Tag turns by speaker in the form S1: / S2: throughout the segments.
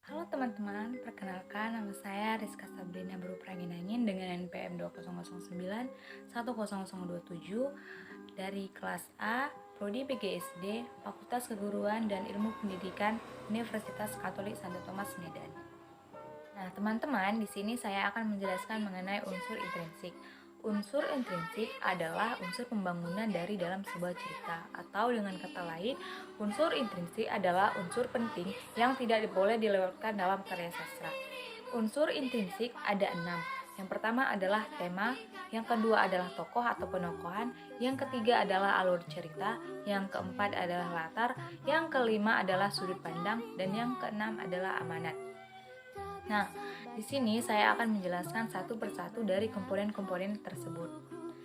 S1: Halo teman-teman, perkenalkan nama saya Rizka Sabrina Baru Prangin-Angin dengan NPM 20091027 dari kelas A, Prodi PGSD, Fakultas Keguruan dan Ilmu Pendidikan Universitas Katolik Santo Thomas Medan. Nah, teman-teman, di sini saya akan menjelaskan mengenai unsur intrinsik. Unsur intrinsik adalah unsur pembangunan dari dalam sebuah cerita, atau dengan kata lain, unsur intrinsik adalah unsur penting yang tidak boleh dilewatkan dalam karya sastra. Unsur intrinsik ada 6. Yang pertama adalah tema, yang kedua adalah tokoh atau penokohan, yang ketiga adalah alur cerita, yang keempat adalah latar, yang kelima adalah sudut pandang, dan yang keenam adalah amanat. Nah, di sini saya akan menjelaskan satu persatu dari komponen-komponen tersebut.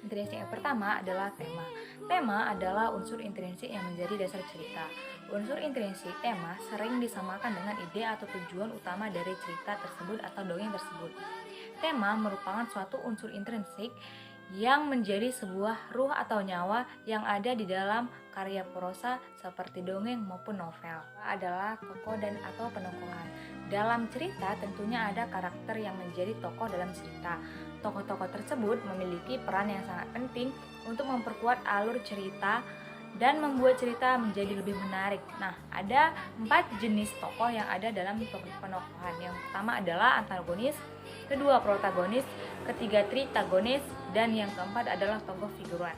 S1: Intrinsik yang pertama adalah tema. Tema adalah unsur intrinsik yang menjadi dasar cerita. Unsur intrinsik tema sering disamakan dengan ide atau tujuan utama dari cerita tersebut atau dongeng tersebut. Tema merupakan suatu unsur intrinsik yang menjadi sebuah ruh atau nyawa yang ada di dalam karya prosa seperti dongeng maupun novel. Adalah tokoh dan atau penokohan. Dalam cerita tentunya ada karakter yang menjadi tokoh dalam cerita. Tokoh-tokoh tersebut memiliki peran yang sangat penting untuk memperkuat alur cerita dan membuat cerita menjadi lebih menarik. Nah, ada 4 jenis tokoh yang ada dalam penokohan. Yang pertama adalah antagonis, kedua protagonis, ketiga tritagonis, dan yang keempat adalah tokoh figuran.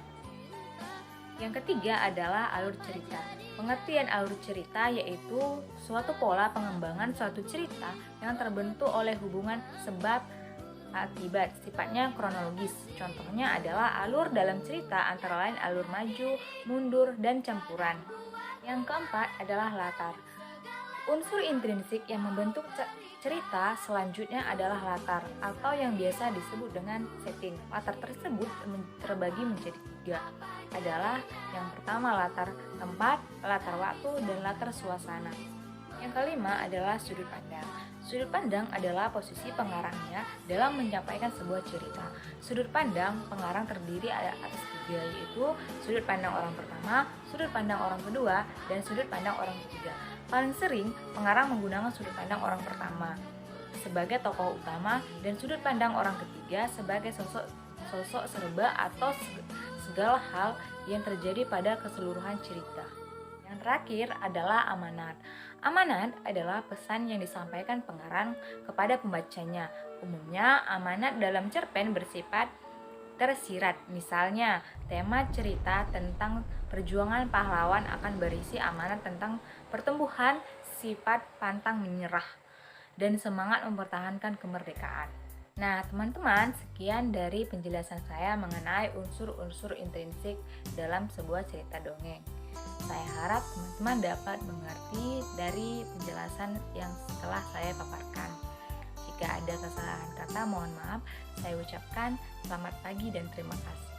S1: Yang ketiga adalah alur cerita. Pengertian alur cerita yaitu suatu pola pengembangan suatu cerita yang terbentuk oleh hubungan sebab akibat, sifatnya kronologis. Contohnya adalah alur dalam cerita antara lain alur maju, mundur, dan campuran. Yang keempat adalah latar. Unsur intrinsik yang membentuk cerita selanjutnya adalah latar atau yang biasa disebut dengan setting. Latar tersebut terbagi menjadi 3. Adalah yang pertama latar tempat, latar waktu, dan latar suasana. Yang kelima adalah sudut pandang. Sudut pandang adalah posisi pengarangnya dalam menyampaikan sebuah cerita. Sudut pandang pengarang terdiri atas 3, yaitu sudut pandang orang pertama, sudut pandang orang kedua, dan sudut pandang orang ketiga. Paling sering pengarang menggunakan sudut pandang orang pertama sebagai tokoh utama dan sudut pandang orang ketiga sebagai sosok serba atau segala hal yang terjadi pada keseluruhan cerita. Yang terakhir adalah amanat. Amanat adalah pesan yang disampaikan pengarang kepada pembacanya. Umumnya, amanat dalam cerpen bersifat tersirat. Misalnya, tema cerita tentang perjuangan pahlawan akan berisi amanat tentang pertumbuhan sifat pantang menyerah dan semangat mempertahankan kemerdekaan. Nah, teman-teman, sekian dari penjelasan saya mengenai unsur-unsur intrinsik dalam sebuah cerita dongeng. Saya harap teman-teman dapat mengerti dari penjelasan yang telah saya paparkan. Jika ada kesalahan kata, mohon maaf. Saya ucapkan selamat pagi dan terima kasih.